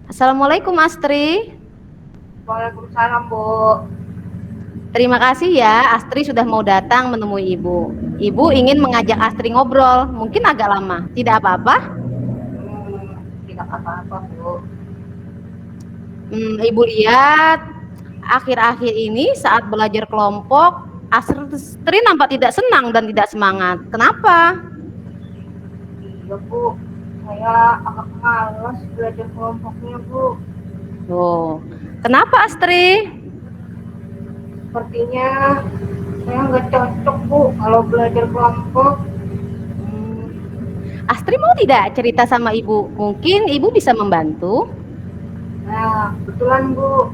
Assalamualaikum Astri. Waalaikumsalam, Bu. Terima kasih ya Astri sudah mau datang menemui Ibu. Ibu ingin mengajak Astri ngobrol, mungkin agak lama. Tidak apa-apa? Tidak apa-apa, Bu. Ibu lihat akhir-akhir ini saat belajar kelompok, Astri nampak tidak senang dan tidak semangat. Kenapa? Iya, Bu. Saya agak malas belajar kelompoknya, Bu. Oh, kenapa Astri? Sepertinya saya nggak cocok, Bu, kalau belajar kelompok. Hmm, Astri mau tidak cerita sama Ibu? Mungkin Ibu bisa membantu. Nah, kebetulan, Bu.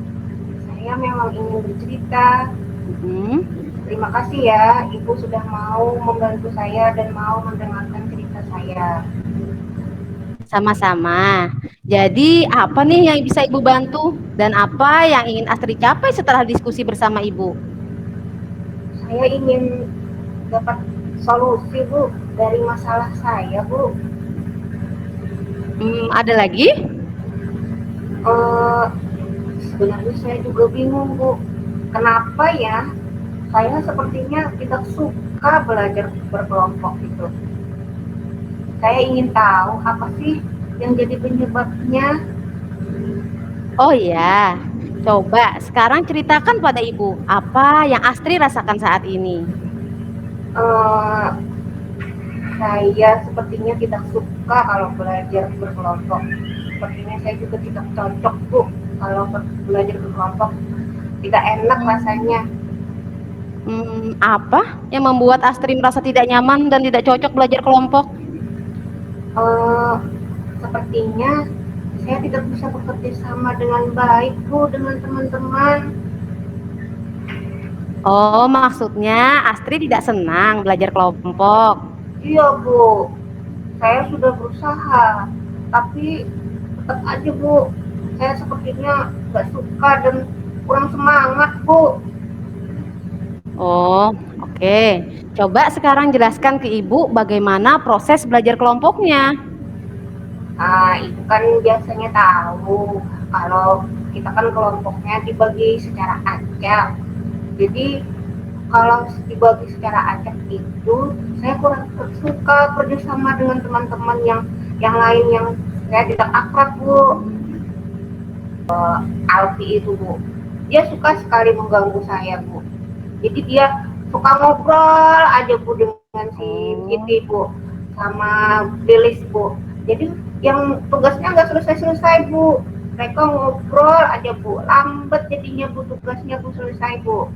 Saya memang ingin bercerita. Hmm. Terima kasih ya, Ibu sudah mau membantu saya dan mau mendengarkan cerita saya. Sama-sama. Jadi, apa nih yang bisa Ibu bantu? Dan apa yang ingin Astri capai setelah diskusi bersama Ibu? Saya ingin dapat solusi, Bu, dari masalah saya, Bu. Ada lagi? Eh, Sebenarnya saya juga bingung, Bu. Kenapa ya saya sepertinya tidak suka belajar berkelompok itu. Saya ingin tahu apa sih yang jadi penyebabnya. Oh iya, coba sekarang ceritakan pada Ibu, apa yang Astri rasakan saat ini? Eh, saya sepertinya tidak suka kalau belajar berkelompok. Sepertinya saya juga tidak cocok, Bu, kalau belajar berkelompok. Tidak enak rasanya. Apa yang membuat Astri merasa tidak nyaman dan tidak cocok belajar kelompok? Eh, Sepertinya saya tidak bisa bekerja sama dengan baik, Bu, dengan teman-teman. Oh, maksudnya Astri tidak senang belajar kelompok. Iya, Bu. Saya sudah berusaha, tapi tetap aja, Bu. Saya sepertinya nggak suka dan kurang semangat, Bu. Oh, oke. Coba sekarang jelaskan ke Ibu bagaimana proses belajar kelompoknya. Ibu kan biasanya tahu kalau kita kan kelompoknya dibagi secara acak. Jadi kalau dibagi secara acak itu saya kurang suka kerjasama dengan teman-teman yang lain yang saya tidak akrab, Bu. Alfi itu, Bu, dia suka sekali mengganggu saya, Bu. Jadi dia suka ngobrol aja, Bu, dengan si Oh, Siti, Bu, sama Lilis, Bu. Jadi yang tugasnya nggak selesai-selesai, Bu. Mereka ngobrol aja, Bu, lambat jadinya, Bu, tugasnya, Bu, selesai, Bu.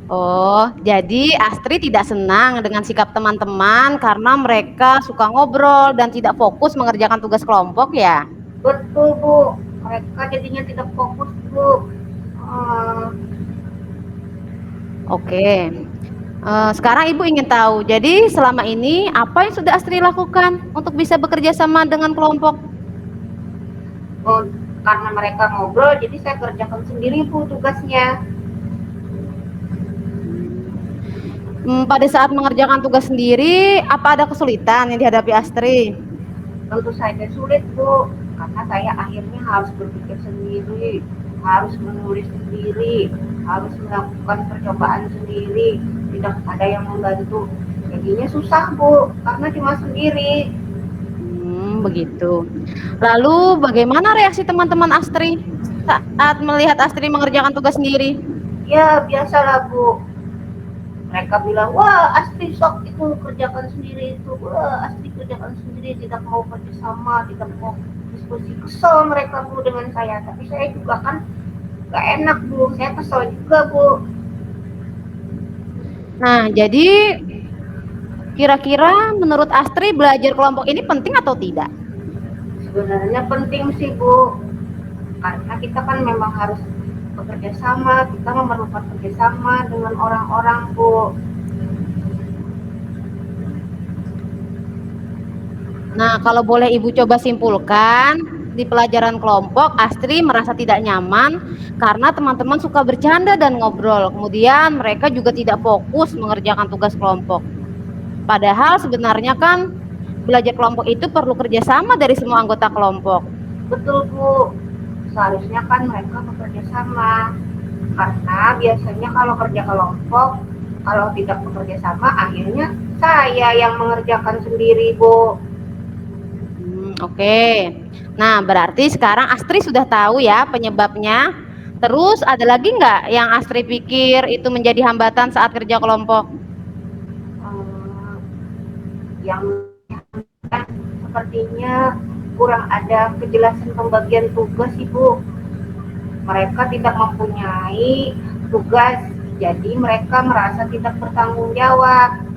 oh, jadi Astri tidak senang dengan sikap teman-teman karena mereka suka ngobrol dan tidak fokus mengerjakan tugas kelompok ya. Betul, Bu, mereka jadinya tidak fokus, Bu. uh, Oke. Sekarang Ibu ingin tahu, jadi selama ini apa yang sudah Astri lakukan untuk bisa bekerja sama dengan kelompok? oh, karena mereka ngobrol jadi saya kerjakan sendiri, Bu, tugasnya. Pada saat mengerjakan tugas sendiri, apa ada kesulitan yang dihadapi Astri? Tentu saja sulit, Bu, karena saya akhirnya harus berpikir sendiri, harus menulis sendiri, harus melakukan percobaan sendiri, tidak ada yang membantu. Jadinya susah, Bu, karena cuma sendiri. Begitu. Lalu bagaimana reaksi teman-teman Astri saat melihat Astri mengerjakan tugas sendiri? Ya, biasalah, Bu. Mereka bilang, wah, Astri sok itu kerjakan sendiri itu, wah, Astri kerjakan sendiri, tidak mau kerjasama, tidak mau diskusi. Kesel mereka, Bu, dengan saya. Tapi saya juga kan gak enak, Bu, saya kesel juga, Bu. Nah, jadi kira-kira menurut Astri belajar kelompok ini penting atau tidak? Sebenarnya penting sih, Bu, karena kita kan memang harus bekerja sama, kita memerlukan kerjasama dengan orang-orang, Bu. Nah, kalau boleh Ibu coba simpulkan, di pelajaran kelompok Astri merasa tidak nyaman karena teman-teman suka bercanda dan ngobrol. Kemudian mereka juga tidak fokus mengerjakan tugas kelompok. Padahal sebenarnya kan belajar kelompok itu perlu kerjasama dari semua anggota kelompok. Betul Bu, seharusnya kan mereka bekerja sama. Karena biasanya kalau kerja kelompok, kalau tidak bekerja sama, akhirnya saya yang mengerjakan sendiri Bu. Oke. Nah, berarti sekarang Astri sudah tahu ya penyebabnya. Terus ada lagi nggak yang Astri pikir itu menjadi hambatan saat kerja kelompok? Yang sepertinya kurang ada kejelasan pembagian tugas Ibu. Mereka tidak mempunyai tugas, jadi mereka merasa tidak bertanggung jawab.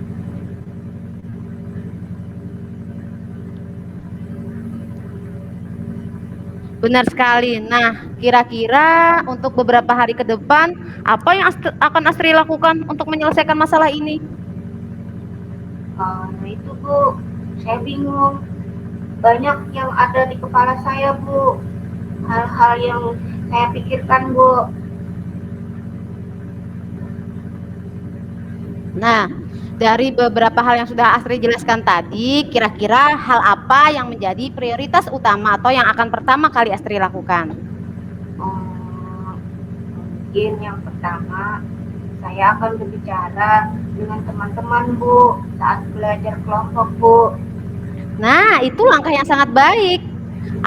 Benar sekali. Nah, kira-kira untuk beberapa hari ke depan, apa yang akan Astri lakukan untuk menyelesaikan masalah ini? Nah itu Bu, saya bingung. Banyak yang ada di kepala saya Bu, hal-hal yang saya pikirkan Bu. Nah, dari beberapa hal yang sudah Astri jelaskan tadi, kira-kira hal apa yang menjadi prioritas utama atau yang akan pertama kali Astri lakukan? Mungkin yang pertama, saya akan berbicara dengan teman-teman Bu saat belajar kelompok Bu. Nah, itu langkah yang sangat baik.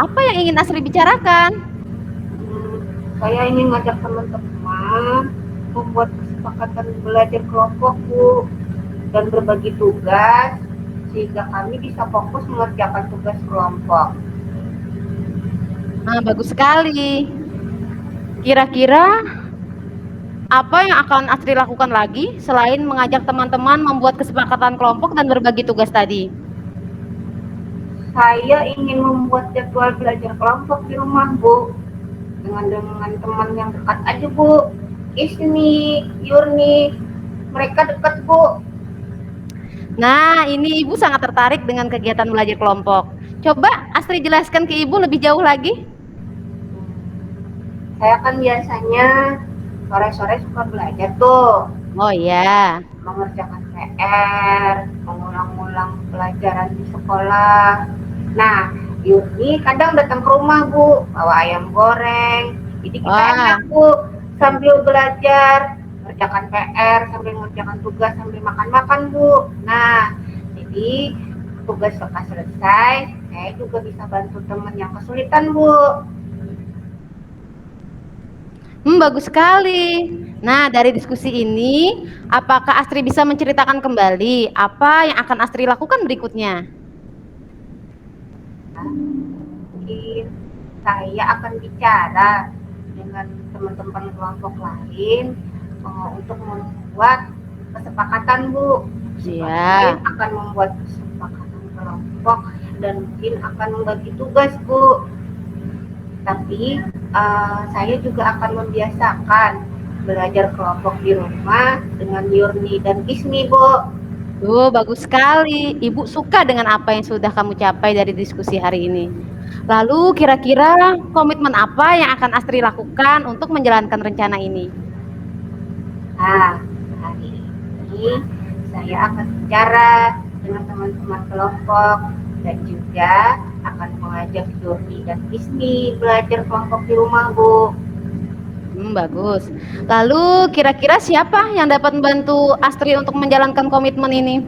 Apa yang ingin Astri bicarakan? Saya ingin ngajak teman-teman membuat kesepakatan belajar kelompok Bu dan berbagi tugas sehingga kami bisa fokus mengerjakan tugas kelompok. Nah, bagus sekali. Kira-kira apa yang akan Astri lakukan lagi selain mengajak teman-teman membuat kesepakatan kelompok dan berbagi tugas tadi? Saya ingin membuat jadwal belajar kelompok di rumah Bu dengan teman yang dekat aja Bu. Isni, Yurni, mereka dekat Bu. Nah, ini Ibu sangat tertarik dengan kegiatan belajar kelompok. Coba Astri jelaskan ke Ibu lebih jauh lagi. Saya kan biasanya sore-sore suka belajar tuh. Oh iya. Mengerjakan PR, mengulang-ulang pelajaran di sekolah. Nah, Yurni kadang datang ke rumah Bu, bawa ayam goreng. Jadi kita enak Bu, sambil belajar, mengerjakan PR, sambil mengerjakan tugas, sambil makan-makan Bu. Nah, jadi tugas selesai, saya juga bisa bantu teman yang kesulitan Bu. Bagus sekali. Nah, dari diskusi ini, apakah Astri bisa menceritakan kembali apa yang akan Astri lakukan berikutnya? Mungkin saya akan bicara dengan teman-teman kelompok lain untuk membuat kesepakatan Bu. Iya. Akan membuat kesepakatan kelompok dan mungkin akan membagi tugas Bu. Tapi saya juga akan membiasakan belajar kelompok di rumah dengan Yurni dan Ismi Bu. Bagus sekali. Ibu suka dengan apa yang sudah kamu capai dari diskusi hari ini. Lalu kira-kira komitmen apa yang akan Astri lakukan untuk menjalankan rencana ini? Nah, hari ini saya akan bicara dengan teman-teman kelompok dan juga akan mengajak Yurni dan Ismi belajar kelompok di rumah Bu. Bagus. Lalu kira-kira siapa yang dapat membantu Astri untuk menjalankan komitmen ini?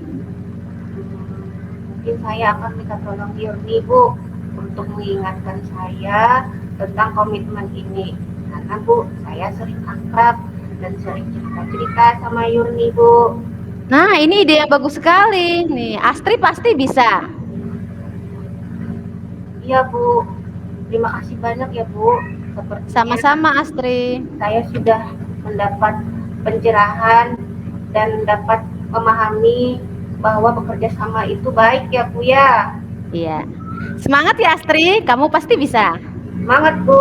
Mungkin saya akan minta tolong Yurni Bu untuk mengingatkan saya tentang komitmen ini. Karena Bu, saya sering akrab dan sering cerita-cerita sama Yurni Bu. Nah, ini ide yang bagus sekali. Nih, Astri pasti bisa. Iya Bu, terima kasih banyak ya Bu. Sama-sama Astri. Saya sudah mendapat pencerahan dan dapat memahami bahwa bekerja sama itu baik ya Bu ya. Iya. Semangat ya Astri, kamu pasti bisa. Semangat Bu.